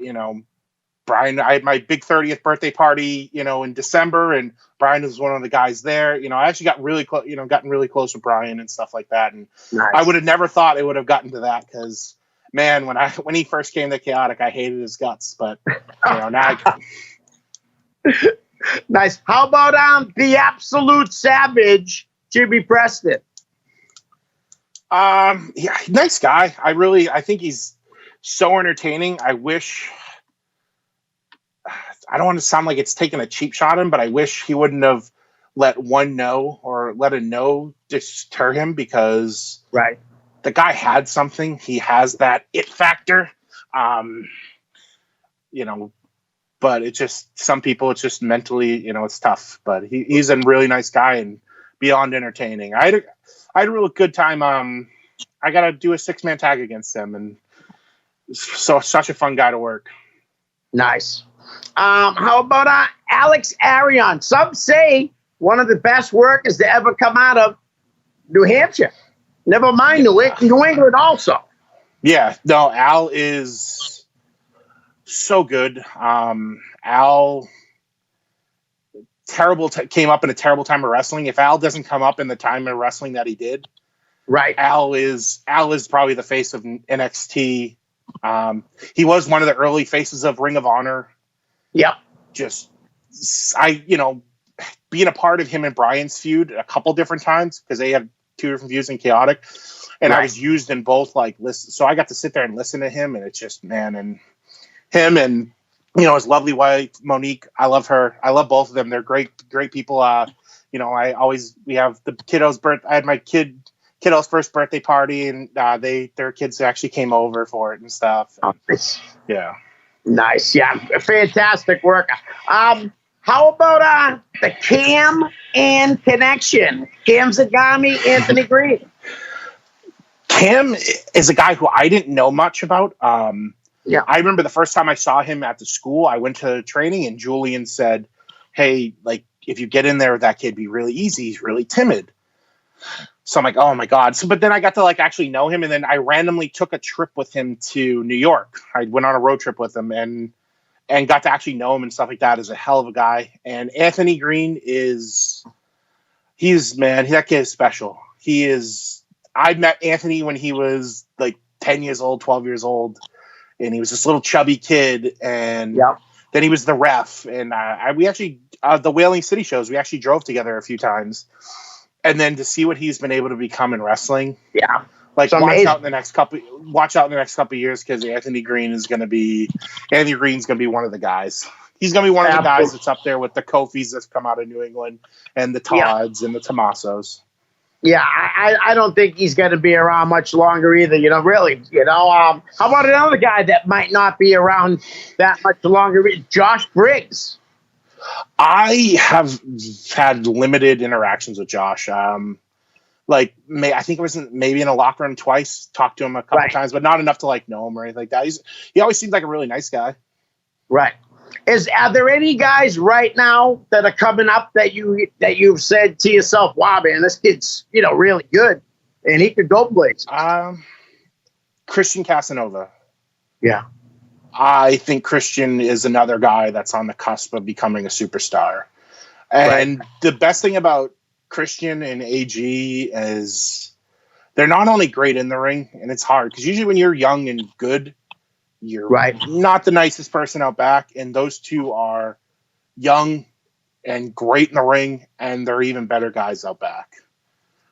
Brian, I had my big 30th birthday party, in December, and Brian was one of the guys there. I actually got really close, gotten really close with Brian and stuff like that. And I would have never thought it would have gotten to that, because, man, when he first came to Chaotic, I hated his guts. But now. Nice. How about the absolute savage, Jimmy Preston? Yeah, nice guy. I think he's so entertaining. I don't want to sound like it's taking a cheap shot at him, but I wish he wouldn't have let a no deter him, because the guy had something. He has that it factor. But it's just, some people, it's just mentally, it's tough. But he's a really nice guy and beyond entertaining. I had a real good time. I got to do a 6-man tag against him, and such a fun guy to work. Nice. How about Alex Arion? Some say one of the best workers to ever come out of New Hampshire. Never mind New England also. Yeah, no, Al is so good. Al came up in a terrible time of wrestling. If Al doesn't come up in the time of wrestling that he did, Al is probably the face of NXT. He was one of the early faces of Ring of Honor. Yep. Being a part of him and Brian's feud a couple different times, because they had 2 different views in Chaotic, and I was used in both lists. So I got to sit there and listen to him, and it's just, man, and him and, his lovely wife, Monique. I love her. I love both of them. They're great people. We have the kiddo's birth. I had my kid kiddo's first birthday party, and their kids actually came over for it and stuff. Yeah. Nice. Yeah. Fantastic work. How about the Cam and connection? Cam Zagami, Anthony Green. Cam is a guy who I didn't know much about. Yeah. I remember the first time I saw him at the school, I went to training and Julian said, hey, like, if you get in there with that kid, be really easy. He's really timid. So I'm like, oh my God. So, but then I got to like actually know him. And then I randomly took a trip with him to New York. I went on a road trip with him and got to actually know him and stuff like that. Is a hell of a guy. And Anthony Green that kid is special. I met Anthony when he was like 10 years old, 12 years old. And he was this little chubby kid. And then he was the ref. And we actually, the Whaling City shows, we actually drove together a few times. And then to see what he's been able to become in wrestling. Yeah. Like watch out in the next couple of years, because Anthony Green's going to be one of the guys. He's going to be one of the guys that's up there with the Kofis that's come out of New England and the Todds and the Tommasos. Yeah, I don't think he's going to be around much longer either, really. How about another guy that might not be around that much longer? Josh Briggs. I have had limited interactions with Josh. I think it was maybe in a locker room twice, talked to him a couple times, but not enough to like know him or anything like that. He always seems like a really nice guy. Right. Are there any guys right now that are coming up that you've said to yourself, wow, man, this kid's, really good and he could go places? Christian Casanova. Yeah. I think Christian is another guy that's on the cusp of becoming a superstar. And the best thing about Christian and AG is they're not only great in the ring, and it's hard because usually when you're young and good, you're not the nicest person out back. And those two are young and great in the ring, and they're even better guys out back.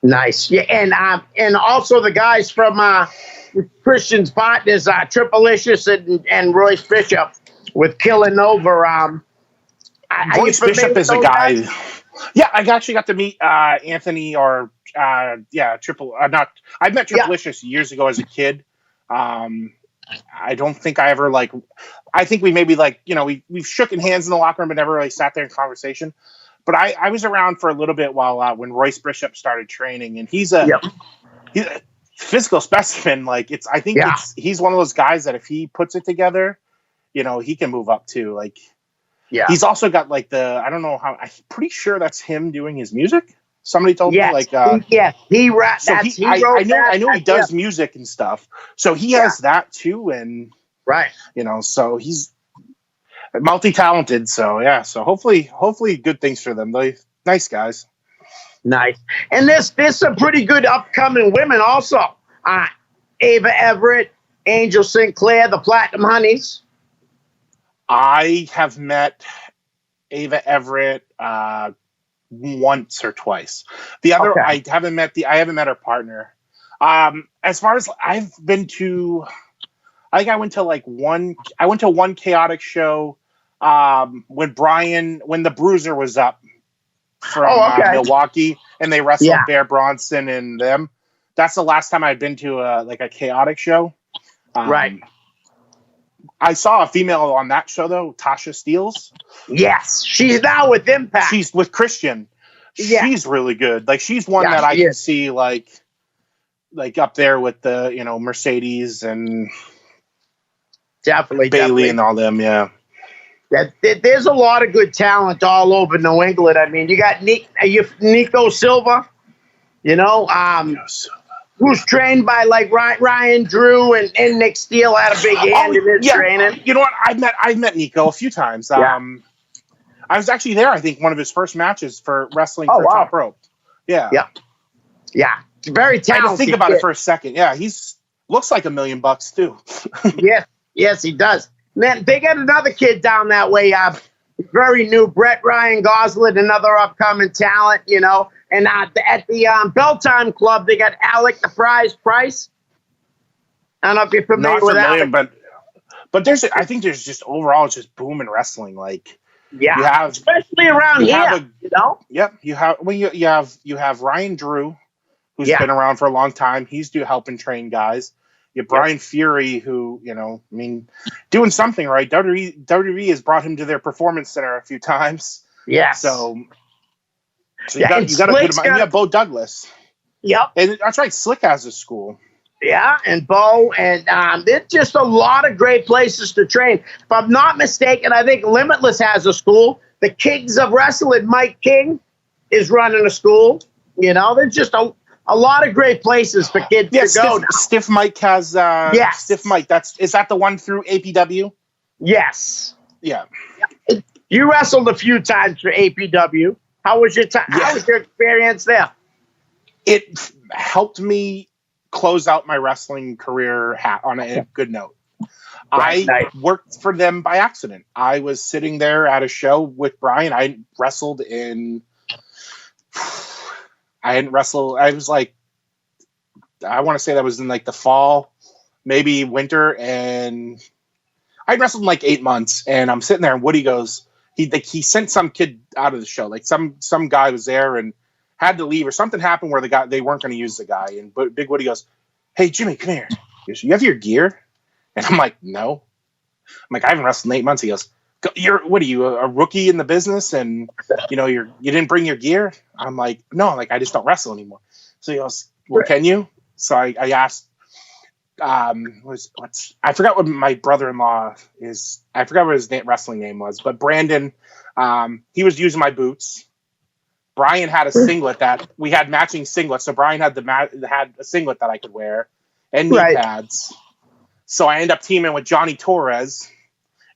Nice. Yeah. And also the guys from Christian's partners, Triplicious and Royce Bishop with Killing Over. Royce Bishop is a guy. Yeah, I actually got to meet Anthony I met Triplicious years ago as a kid. I don't think I ever I think we maybe we've shooken hands in the locker room but never really sat there in conversation. But I was around for a little bit while when Royce Bishop started training, and he's a physical specimen. He's one of those guys that if he puts it together, he can move up too. He's also got I don't know how, I'm pretty sure that's him doing his music. Somebody told me he raps. So I know he does music and stuff. So he has that too. And so he's multi-talented. So so hopefully good things for them. They nice guys. Nice. And there's some pretty good upcoming women also. Ava Everett, Angel Sinclair, the Platinum Honeys. I have met Ava Everett once or twice. The other I haven't met her partner. As far as I've been to, I think I went to one chaotic show when the Bruiser was up from Milwaukee and they wrestled Bear Bronson and them. That's the last time I'd been to a chaotic show. I saw a female on that show though, Tasha Steeles. Yes, she's now with Impact. She's with Christian. She's really good. She's one that I can see up there with the Mercedes and Bailey and all them. Yeah. There's a lot of good talent all over New England. I mean, you got Nico Silva, who's trained by Ryan Drew and Nick Steele had a big hand in his training. You know what? I've met Nico a few times. I was actually there, I think, one of his first matches for wrestling for Top Rope. Yeah. Yeah. Very talented. I don't think about it for a second. Yeah, he's looks like $1 million too. Yes, he does. Man, they got another kid down that way. Very new, Brett Ryan Gosling, another upcoming talent, And at the Belltime Club, they got Alec the Price. I don't know if you're familiar with Alec. But I think there's just overall just booming wrestling. Especially around here. Yep. You have Ryan Drew, who's been around for a long time. He's helping train guys. You have Brian Fury, who, doing something right. WWE has brought him to their performance center a few times. Yes. So you got a good amount. You have Bo Douglas. Yep. And that's right. Slick has a school. Yeah, and Bo, and there's just a lot of great places to train. If I'm not mistaken, I think Limitless has a school. The Kings of Wrestling, Mike King, is running a school. There's just a lot of great places for kids to go. Stiff Mike has Stiff Mike. Is that the one through APW? Yes. Yeah. You wrestled a few times for APW. How was your time? Yeah. How was your experience there? It helped me close out my wrestling career on a good note. I worked for them by accident. I was sitting there at a show with Brian. I hadn't wrestled. I was like, I want to say that was in like the fall, maybe winter, and I wrestled in like 8 months. And I'm sitting there, and Woody goes, he sent some kid out of the show, like some guy was there and had to leave, or something happened where they weren't going to use the guy. And Big Woody goes, "Hey Jimmy, come here. He goes, you have your gear?" And I'm like, "No." I'm like, "I haven't wrestled in 8 months." He goes, what are you, a rookie in the business? And you didn't bring your gear? I'm like, "No, like I just don't wrestle anymore." So he goes, "Well, can you?" So I asked, I forgot what my brother-in-law is. I forgot what his wrestling name was, but Brandon, he was using my boots. Brian had a singlet that we had matching singlets. So Brian had had a singlet that I could wear and knee pads. So I end up teaming with Johnny Torres.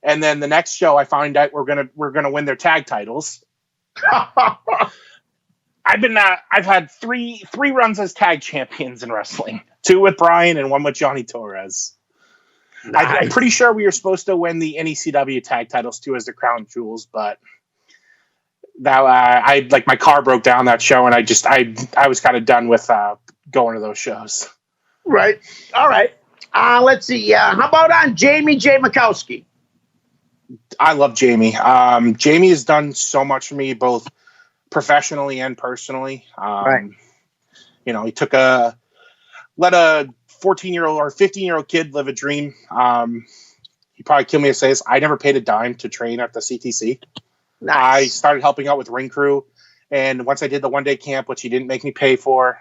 And then the next show I find out we're gonna win their tag titles. I've had three runs as tag champions in wrestling. 2 with Brian and 1 with Johnny Torres. Nice. I'm pretty sure we were supposed to win the NECW tag titles too as the crown jewels, but that my car broke down that show, and I was kind of done with going to those shows. Right. All right. Let's see. How about on Jamie J. Mikowski? I love Jamie. Jamie has done so much for me, both professionally and personally. Right. He let a 14-year-old or 15-year-old kid live a dream. He probably killed me to say this. I never paid a dime to train at the CTC. Nice. I started helping out with Ring Crew, and once I did the one-day camp, which he didn't make me pay for,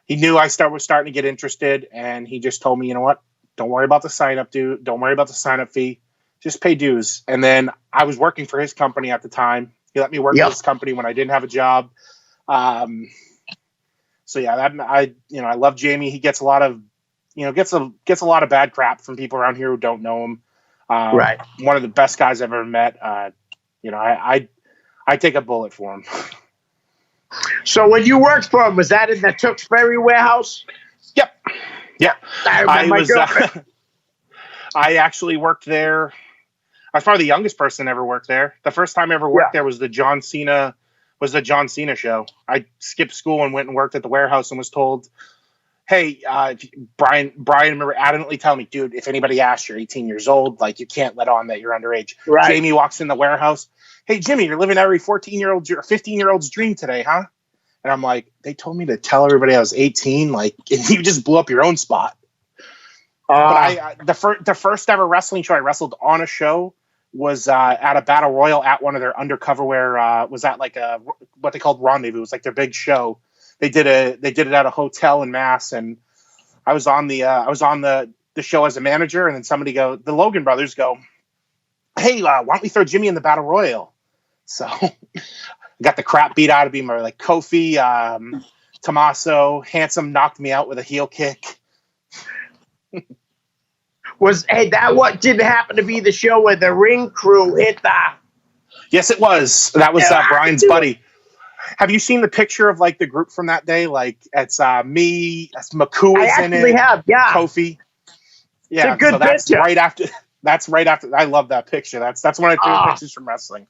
he knew I was starting to get interested, and he just told me, "You know what? Don't worry about the sign-up dude. Don't worry about the sign-up fee. Just pay dues." And then I was working for his company at the time. He let me work for his company when I didn't have a job. So yeah, I love Jamie. He gets a lot of, gets a lot of bad crap from people around here who don't know him. Right. One of the best guys I've ever met. I take a bullet for him. So when you worked for him, was that in the Tewksbury Ferry warehouse? Yep. Yeah. I actually worked there. I was probably the youngest person ever worked there. The first time I ever worked there was the John Cena show. I skipped school and went and worked at the warehouse and was told, "Hey, Brian remember adamantly telling me, dude, if anybody asks, you're 18 years old, like you can't let on that you're underage." Right. Jamie walks in the warehouse. "Hey, Jimmy, you're living every 14-year-old or 15-year-old's dream today, huh?" And I'm like, "They told me to tell everybody I was 18. Like, you just blew up your own spot." But the first ever wrestling show I wrestled on a show was at a battle royal at one of their undercover wear. Was at like what they called Rendezvous. It was like their big show. They did it at a hotel in Mass, and I was on the show as a manager, and then the Logan brothers go, "Hey, why don't we throw Jimmy in the battle royal?" So I got the crap beat out of him, or like Kofi, Tommaso, Handsome knocked me out with a heel kick. What didn't happen to be the show where the Ring Crew hit the? Yes, it was. That was Brian's buddy. Have you seen the picture of like the group from that day? Like it's me, Maku is in it. I actually have, yeah. Kofi. Yeah, it's a good picture. That's right after. I love that picture. That's one of my favorite pictures from wrestling.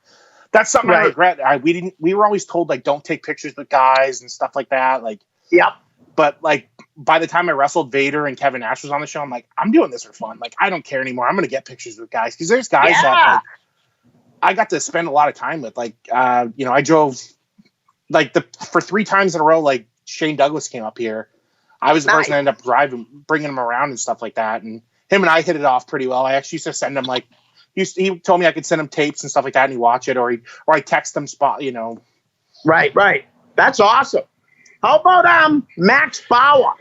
That's something I regret. We were always told like don't take pictures with guys and stuff like that. Like, yep. But like by the time I wrestled Vader and Kevin Nash was on the show, I'm like, I'm doing this for fun. Like I don't care anymore. I'm gonna get pictures with guys because there's guys that like, I got to spend a lot of time with. Like I drove like for 3 times in a row. Like Shane Douglas came up here, I was the person that ended up bringing him around and stuff like that. And him and I hit it off pretty well. I actually used to send him like, he told me I could send him tapes and stuff like that, and he'd watch it, or I text him Right. That's awesome. How about Max Bauer?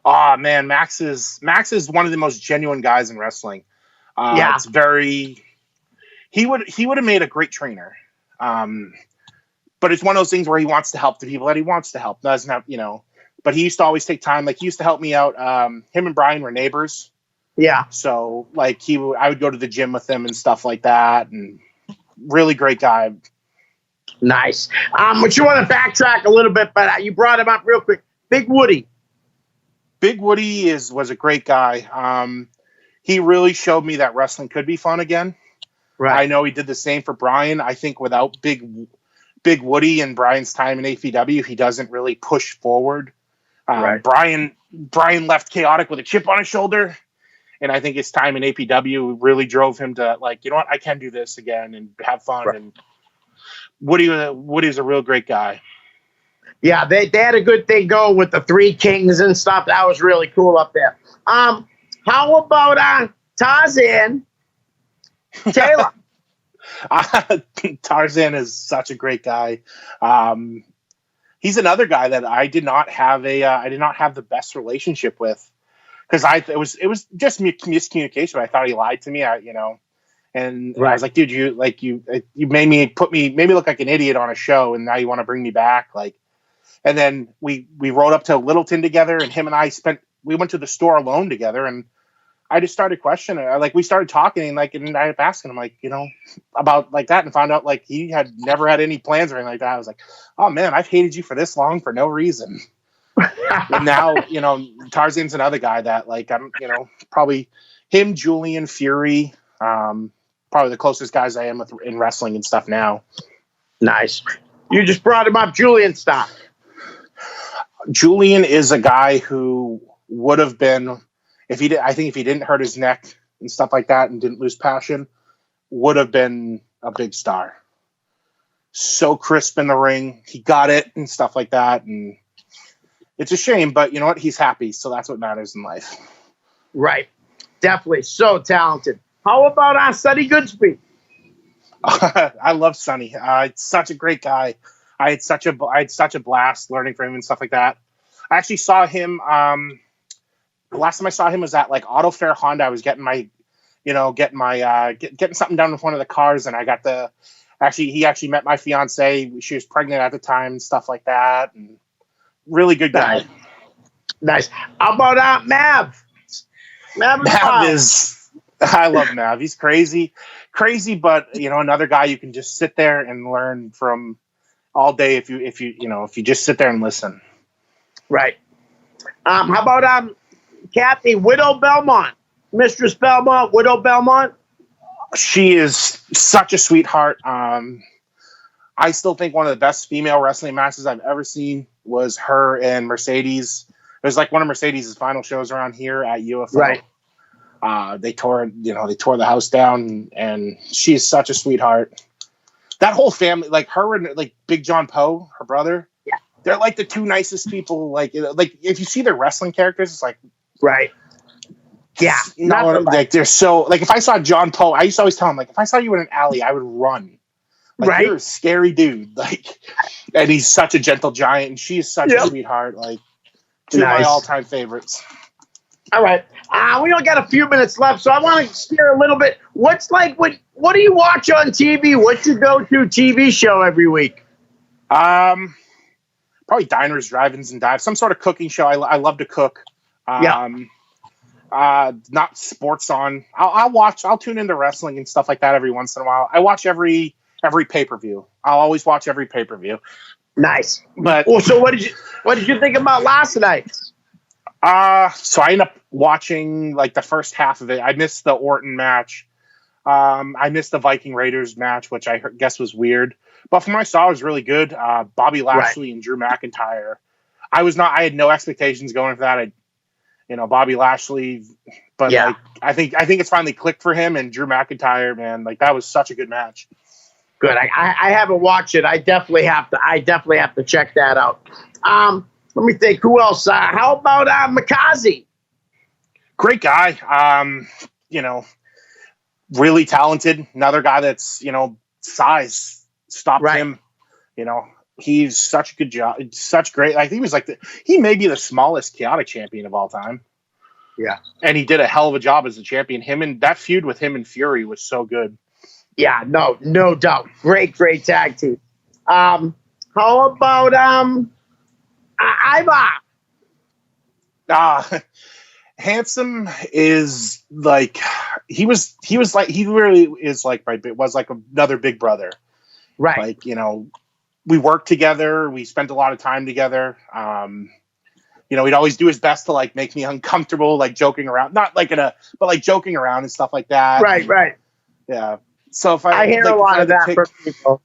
Oh man, Max is one of the most genuine guys in wrestling. It's very. He would have made a great trainer, but it's one of those things where he wants to help the people that he wants to help. Doesn't have but he used to always take time. Like he used to help me out. Him and Brian were neighbors. Yeah. So like I would go to the gym with him and stuff like that, and really great guy. Nice. But you want to backtrack a little bit, but you brought him up real quick. Big Woody. Big Woody was a great guy. He really showed me that wrestling could be fun again. Right. I know he did the same for Brian. I think without Big Woody and Brian's time in APW, he doesn't really push forward. Right. Brian left Chaotic with a chip on his shoulder, and I think his time in APW really drove him to like, you know what, I can do this again and have fun. Right. And Woody's a real great guy. Yeah, they had a good thing going with the Three Kings and stuff. That was really cool up there. How about Tarzan Taylor? Tarzan is such a great guy. He's another guy that I did not have the best relationship with, because it was just miscommunication. I thought he lied to me. And right. I was like, dude, you made me look like an idiot on a show, and now you want to bring me back, like. And then we rode up to Littleton together, and him and I we went to the store alone together, and I just started questioning. We started talking, and I ended up asking him, about like that, and found out like he had never had any plans or anything like that. I was like, oh man, I've hated you for this long for no reason. And now, Tarzan's another guy that I'm, probably him, Julian, Fury, probably the closest guys I am in wrestling and stuff now. Nice. You just brought him up, Julian Stock. Julian is a guy who would have been, if he didn't hurt his neck and stuff like that and didn't lose passion, would have been a big star. So crisp in the ring. He got it and stuff like that. And it's a shame, but you know what? He's happy. So that's what matters in life. Right. Definitely. So talented. How about Sonny Goodspeed? I love Sonny. It's such a great guy. I had such a blast learning from him and stuff like that. I actually saw him. The last time I saw him was at like Auto Fair Honda. I was getting something done with one of the cars, and he actually met my fiance. She was pregnant at the time and stuff like that. And really good guy. Nice. How about Mav? Mav I love Mav. He's crazy, but another guy you can just sit there and learn from all day if you just sit there and listen. Right. How about Kathy Widow Belmont, Mistress Belmont, Widow Belmont? She is such a sweetheart. I still think one of the best female wrestling matches I've ever seen was her and Mercedes. It was like one of Mercedes' final shows around here at UFO. Right. They tore the house down, and she's such a sweetheart. That whole family, like her and like Big John Poe, her brother, yeah, they're like the two nicest people. Like if you see their wrestling characters, it's like right, yeah, they're so like. If I saw John Poe, I used to always tell him like, if I saw you in an alley, I would run. Like, right, you're a scary dude. Like, and he's such a gentle giant, and she's such a sweetheart. Like, two of my all-time favorites. All right. We only got a few minutes left, so I want to steer a little bit. What do you watch on TV? What's your go-to TV show every week? Probably Diners, Drive-Ins, and Dives. Some sort of cooking show. I love to cook. Not sports on. I'll tune into wrestling and stuff like that every once in a while. I watch every pay-per-view. I'll always watch every pay-per-view. Nice. But so what did you think about last night? So I ended up watching like the first half of it. I missed the Orton match. I missed the Viking Raiders match, which I guess was weird. But from what I saw, it was really good. Bobby Lashley and Drew McIntyre. I had no expectations going for that. Bobby Lashley, but like I think it's finally clicked for him, and Drew McIntyre, man, like that was such a good match. Good. I haven't watched it. I definitely have to check that out. Let me think. Who else? How about Mikaze? Great guy. Really talented. Another guy that's, size stopped Right. him. He's such a good job. Such great. I think he was he may be the smallest chaotic champion of all time. Yeah. And he did a hell of a job as a champion. That feud with him and Fury was so good. Yeah, no doubt. Great tag team. How about Ivar? Handsome is he really is was like another big brother. Right. We worked together. We spent a lot of time together. He'd always do his best to make me uncomfortable, joking around, not but joking around and stuff like that. Right. Yeah. So if I hear a lot of that from people.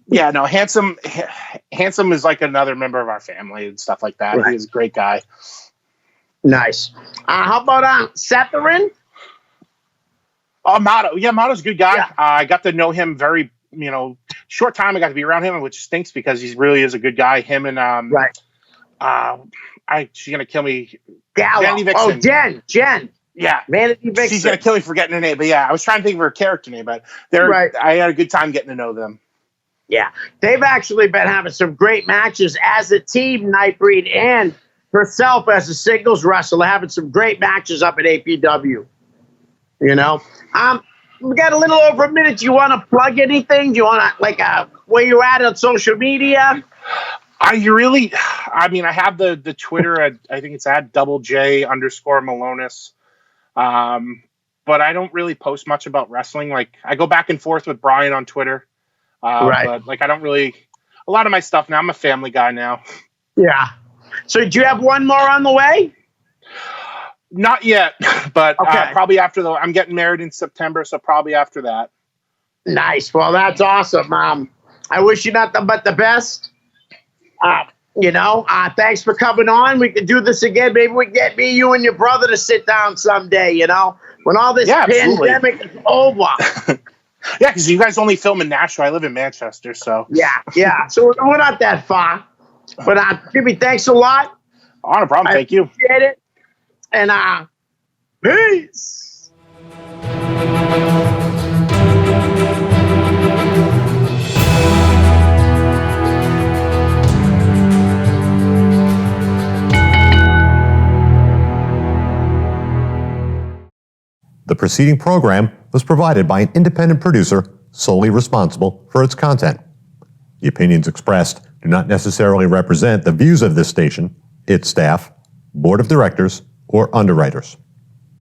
Yeah, no, Handsome is like another member of our family and stuff like that. Right. He's a great guy. Nice. How about Setherin? Oh, Mato. Yeah, Mato's a good guy. Yeah. I got to know him very, short time. I got to be around him, which stinks because he really is a good guy. Him and Right. She's gonna kill me. Gallo. Vanity Vixen. Oh, Jen. Yeah. Vanity Vixen. She's gonna kill me for getting her name, but yeah, I was trying to think of her character name, but Right. I had a good time getting to know them. Yeah, they've actually been having some great matches as a team, Nightbreed and herself as a singles wrestler, having some great matches up at APW. We got a little over a minute. Do you want to plug anything? Do you want to where you at on social media? I have the Twitter at, I think it's at @J_Malonis. But I don't really post much about wrestling. I go back and forth with Brian on Twitter. Right. But I don't really, a lot of my stuff now, I'm a family guy now. Yeah. So do you have one more on the way? Not yet, but Okay. probably after I'm getting married in September. So probably after that. Nice. Well, that's awesome. I wish you nothing but the best. Thanks for coming on. We can do this again. Maybe we can get me, you, and your brother to sit down someday, when all this absolutely. pandemic is over. Yeah, because you guys only film in Nashville. I live in Manchester, so. Yeah. So we're not that far. But Jimmy, thanks a lot. Oh, no problem. Thank you. Appreciate it. And peace. The preceding program was provided by an independent producer solely responsible for its content. The opinions expressed do not necessarily represent the views of this station, its staff, board of directors, or underwriters.